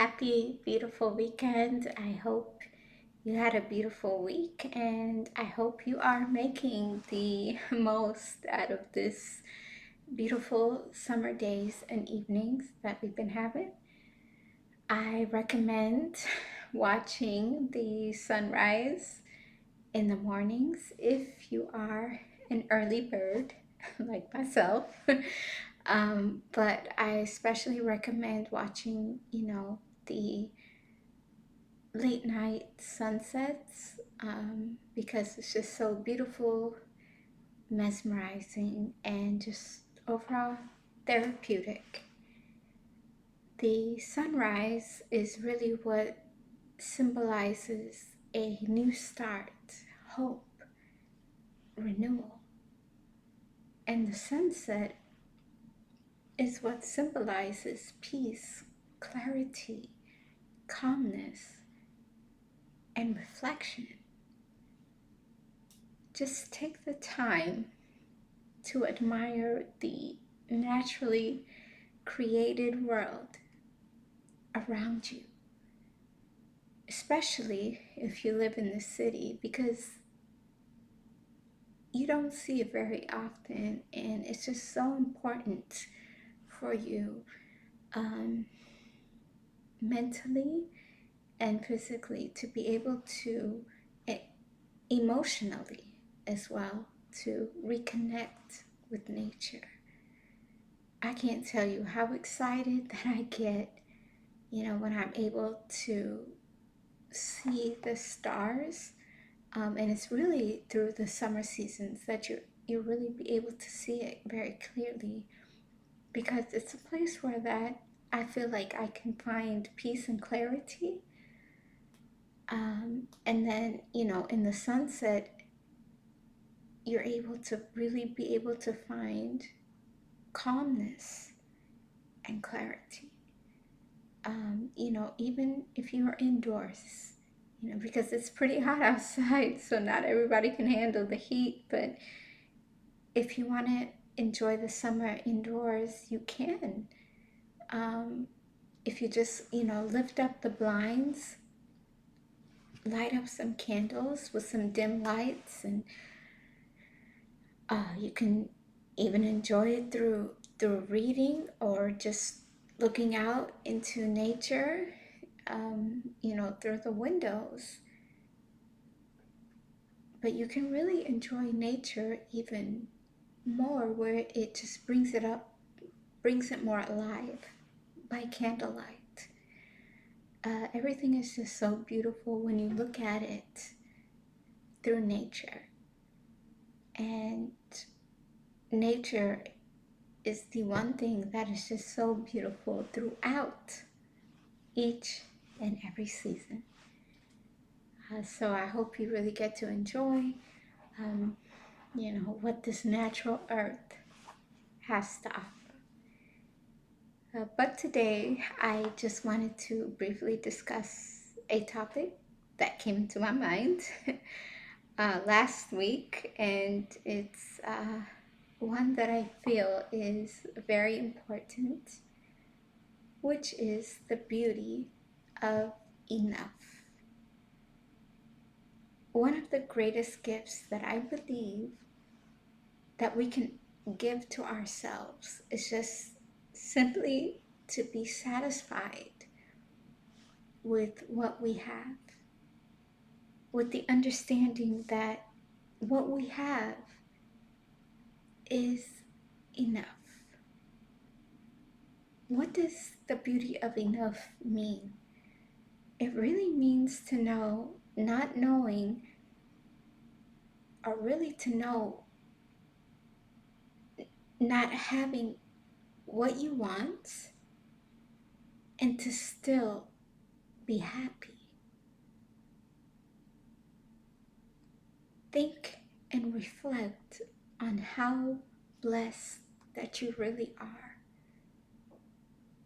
Happy, beautiful weekend. I hope you had a beautiful week and I hope you are making the most out of this beautiful summer days and evenings that we've been having. I recommend watching the sunrise in the mornings if you are an early bird like myself. But I especially recommend watching, the late night sunsets because it's just so beautiful, mesmerizing, and just overall therapeutic. The sunrise is really what symbolizes a new start, hope, renewal. And the sunset is what symbolizes peace, clarity, calmness, and reflection. Just take the time to admire the naturally created world around you, especially if you live in the city, because you don't see it very often, and it's just so important for you um, mentally and physically to be able to, emotionally as well, to reconnect with nature. I can't tell you how excited that I get, when I'm able to see the stars. And it's really through the summer seasons that you really be able to see it very clearly, because it's a place where that I feel like I can find peace and clarity. And then, in the sunset, you're able to really be able to find calmness and clarity. Even if you are indoors, because it's pretty hot outside, so not everybody can handle the heat. But if you want to enjoy the summer indoors, you can. Um, if you just, lift up the blinds, light up some candles with some dim lights, and you can even enjoy it through reading or just looking out into nature, through the windows. But you can really enjoy nature even more, where it just brings it more alive by candlelight. Everything is just so beautiful when you look at it through nature. And nature is the one thing that is just so beautiful throughout each and every season. So I hope you really get to enjoy, um, what this natural earth has to offer. But today, I just wanted to briefly discuss a topic that came to my mind last week, and it's one that I feel is very important, which is the beauty of enough. One of the greatest gifts that I believe that we can give to ourselves is just simply to be satisfied with what we have, with the understanding that what we have is enough. What does the beauty of enough mean? It really means to know, not knowing, or really to know, not having what you want and to still be happy. Think and reflect on how blessed that you really are.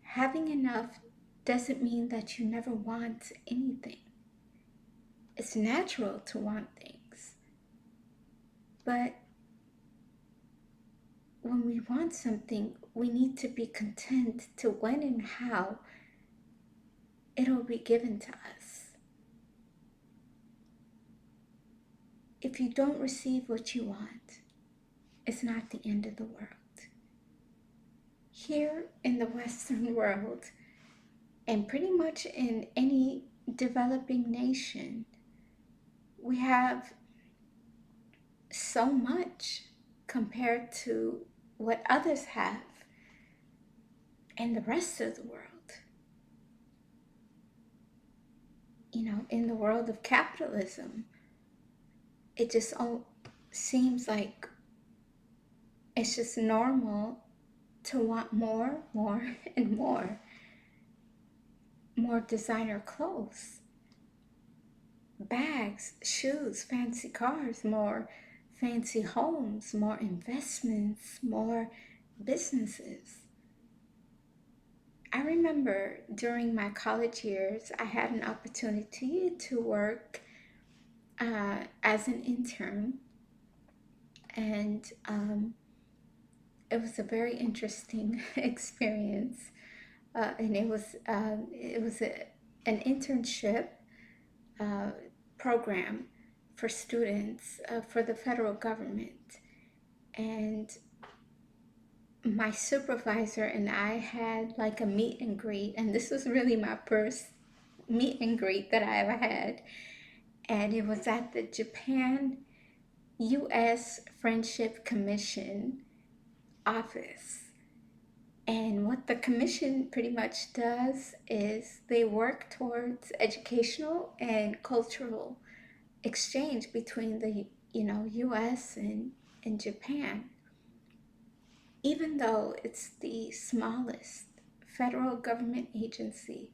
Having enough doesn't mean that you never want anything. It's natural to want things. But when we want something, we need to be content to when and how it'll be given to us. If you don't receive what you want, it's not the end of the world. Here in the Western world, and pretty much in any developing nation, we have so much compared to what others have in the rest of the world. In the world of capitalism, it just seems like it's just normal to want more, more, and more. More designer clothes, bags, shoes, fancy cars, more fancy homes, more investments, more businesses. I remember during my college years, I had an opportunity to work as an intern, and it was a very interesting experience. And an internship uh, program for students for the federal government. And my supervisor and I had like a meet and greet, and this was really my first meet and greet that I ever had. And it was at the Japan U.S. Friendship Commission office. And what the commission pretty much does is they work towards educational and cultural exchange between the U.S. and Japan. Even though it's the smallest federal government agency,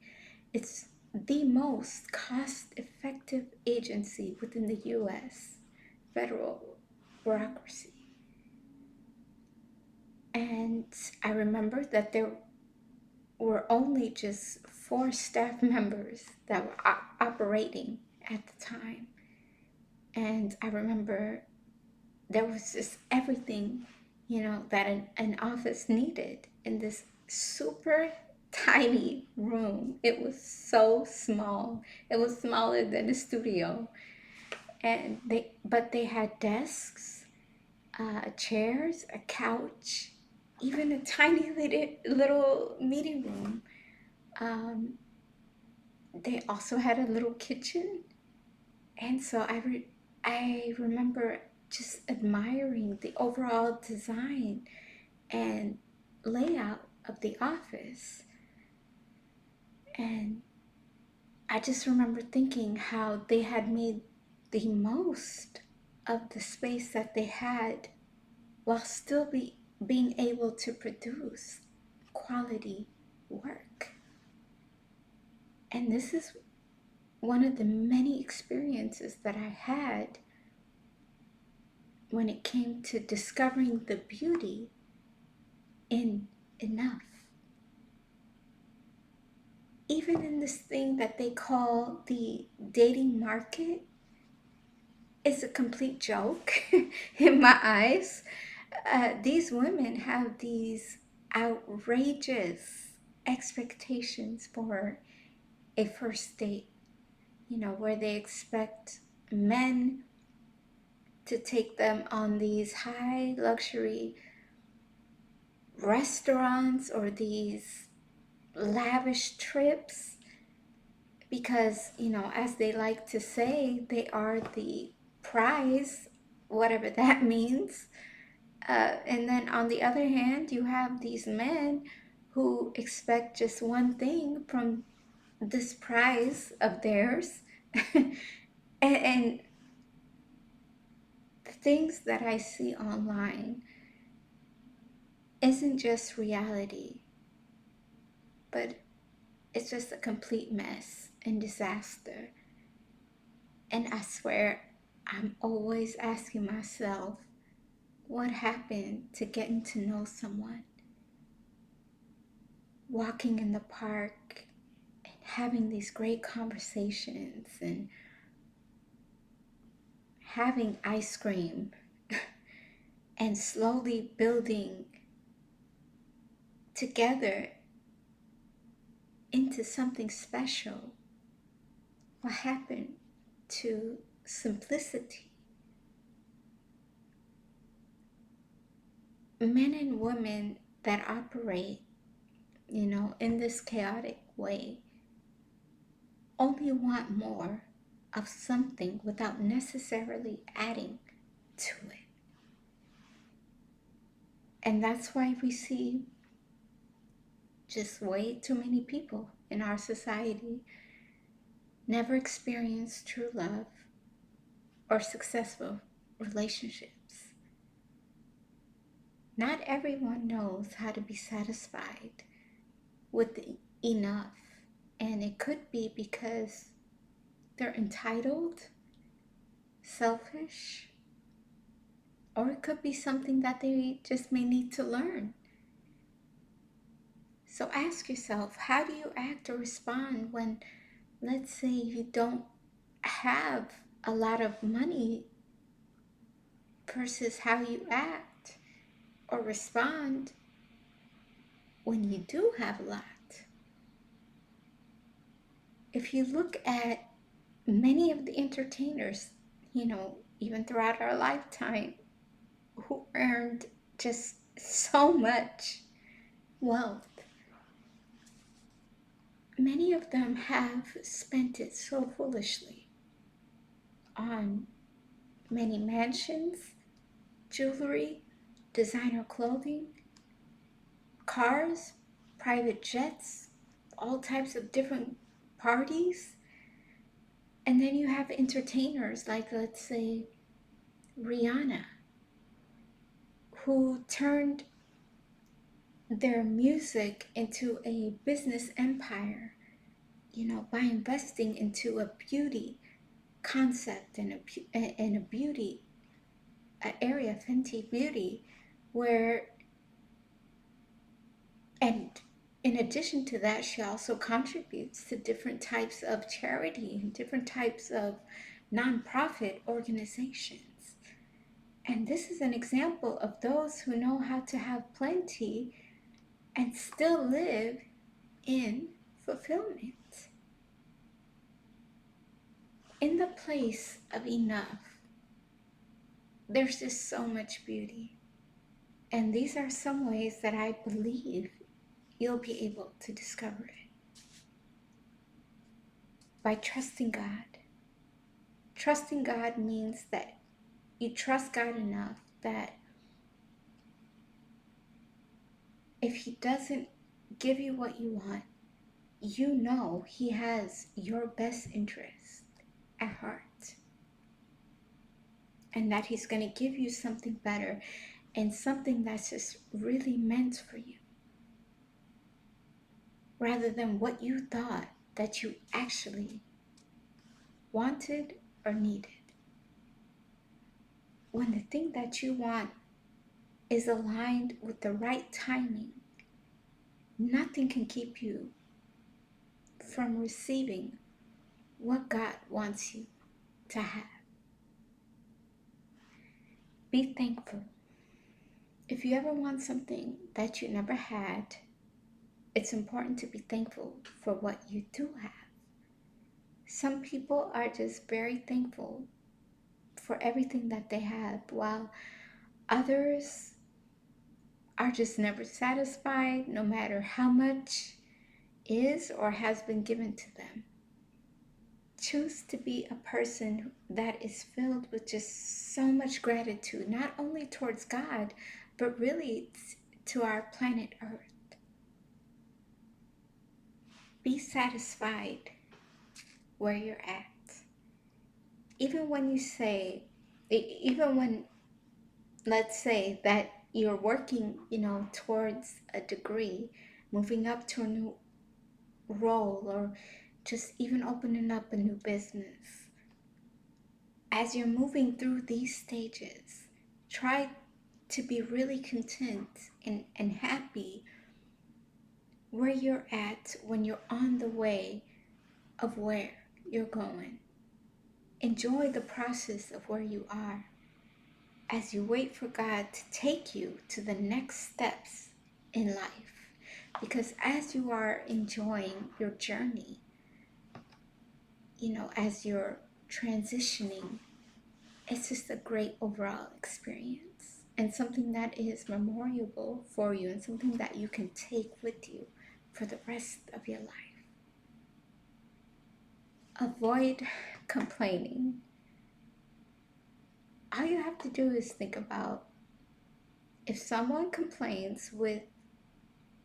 it's the most cost-effective agency within the U.S. federal bureaucracy. And I remember that there were only just 4 staff members that were operating at the time. And I remember there was just everything, that an office needed in this super tiny room. It was so small. It was smaller than a studio. But they had desks, chairs, a couch, even a tiny little meeting room. They also had a little kitchen. And so I remember just admiring the overall design and layout of the office. And I just remember thinking how they had made the most of the space that they had while still being able to produce quality work. And this is one of the many experiences that I had when it came to discovering the beauty in enough. Even in this thing that they call the dating market, is a complete joke in my eyes. These women have these outrageous expectations for a first date, where they expect men to take them on these high luxury restaurants or these lavish trips because, as they like to say, they are the prize, whatever that means. And then on the other hand, you have these men who expect just one thing from this prize of theirs. and the things that I see online isn't just reality, but it's just a complete mess and disaster. And I swear, I'm always asking myself, what happened to getting to know someone? Walking in the park and having these great conversations and having ice cream and slowly building together into something special? What happened to simplicity? Men and women that operate, in this chaotic way only want more of something without necessarily adding to it. And that's why we see just way too many people in our society never experience true love or successful relationships. Not everyone knows how to be satisfied with enough. And it could be because they're entitled, selfish, or it could be something that they just may need to learn. So ask yourself, how do you act or respond when, let's say, you don't have a lot of money versus how you act or respond when you do have a lot? If you look at many of the entertainers, even throughout our lifetime, who earned just so much wealth, many of them have spent it so foolishly on many mansions, jewelry, designer clothing, cars, private jets, all types of different parties. And then you have entertainers like, let's say, Rihanna, who turned their music into a business empire, by investing into a beauty concept and a beauty area, Fenty Beauty, where, and in addition to that, she also contributes to different types of charity and different types of nonprofit organizations. And this is an example of those who know how to have plenty and still live in fulfillment. In the place of enough, there's just so much beauty. And these are some ways that I believe you'll be able to discover it. By trusting God. Trusting God means that you trust God enough that if He doesn't give you what you want, you know He has your best interest at heart. And that He's going to give you something better and something that's just really meant for you, rather than what you thought that you actually wanted or needed. When the thing that you want is aligned with the right timing, nothing can keep you from receiving what God wants you to have. Be thankful. If you ever want something that you never had, it's important to be thankful for what you do have. Some people are just very thankful for everything that they have, while others are just never satisfied, no matter how much is or has been given to them. Choose to be a person that is filled with just so much gratitude, not only towards God, but really to our planet Earth. Be satisfied where you're at. Even when let's say that you're working, towards a degree, moving up to a new role, or just even opening up a new business. As you're moving through these stages, try to be really content and happy where you're at when you're on the way of where you're going. Enjoy the process of where you are as you wait for God to take you to the next steps in life. Because as you are enjoying your journey, as you're transitioning, it's just a great overall experience and something that is memorable for you and something that you can take with you for the rest of your life. Avoid complaining. All you have to do is think about if someone complains with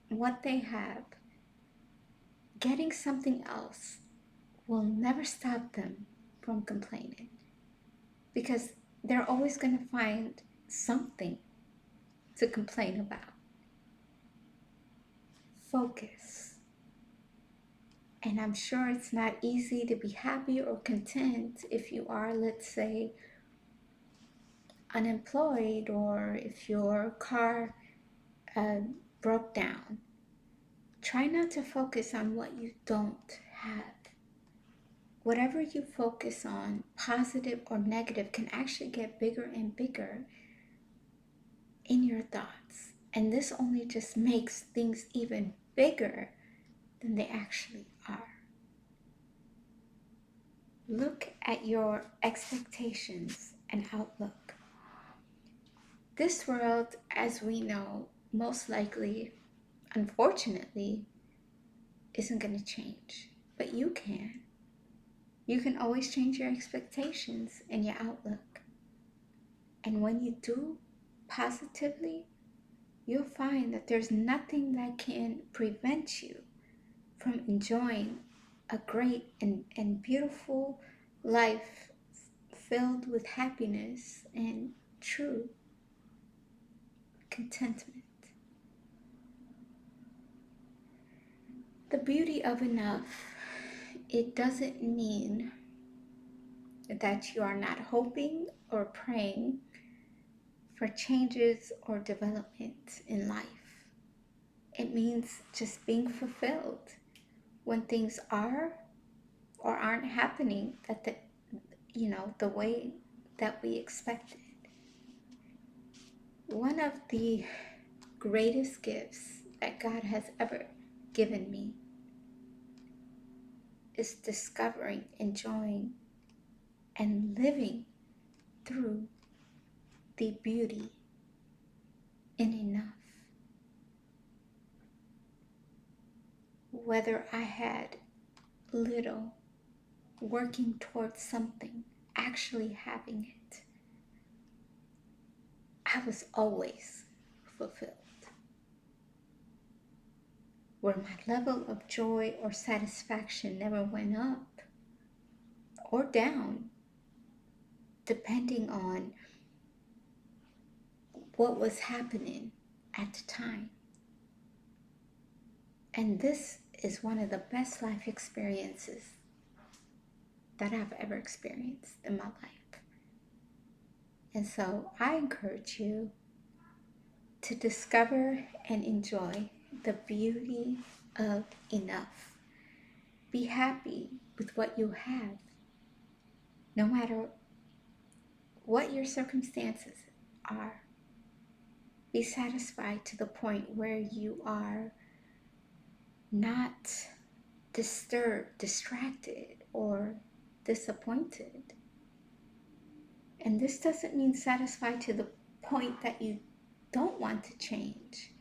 what they have, getting something else will never stop them from complaining, because they're always going to find something to complain about. Focus. And I'm sure it's not easy to be happy or content if you are, let's say, unemployed, or if your car broke down. Try not to focus on what you don't have. Whatever you focus on, positive or negative, can actually get bigger and bigger in your thoughts. And this only just makes things even bigger than they actually are. Look at your expectations and outlook. This world, as we know, most likely, unfortunately, isn't going to change. But you can. You can always change your expectations and your outlook. And when you do positively, you'll find that there's nothing that can prevent you from enjoying a great and beautiful life filled with happiness and true contentment. The beauty of enough, it doesn't mean that you are not hoping or praying for changes or development in life. It means just being fulfilled when things are or aren't happening the way that we expected. One of the greatest gifts that God has ever given me is discovering, enjoying, and living through the beauty in enough. Whether I had little, working towards something, actually having it, I was always fulfilled. Where my level of joy or satisfaction never went up or down, depending on what was happening at the time. And this is one of the best life experiences that I've ever experienced in my life. And so I encourage you to discover and enjoy the beauty of enough. Be happy with what you have, no matter what your circumstances are. Be satisfied to the point where you are not disturbed, distracted, or disappointed. And this doesn't mean satisfied to the point that you don't want to change,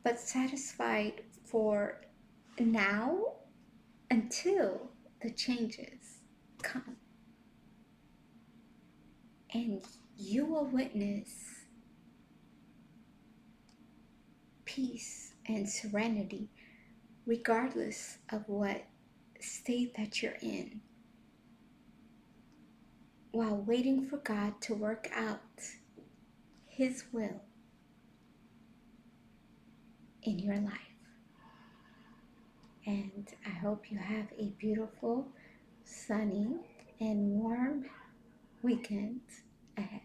but satisfied for now until the changes come. And you will witness peace and serenity regardless of what state that you're in, while waiting for God to work out His will in your life. And I hope you have a beautiful, sunny, and warm weekend ahead.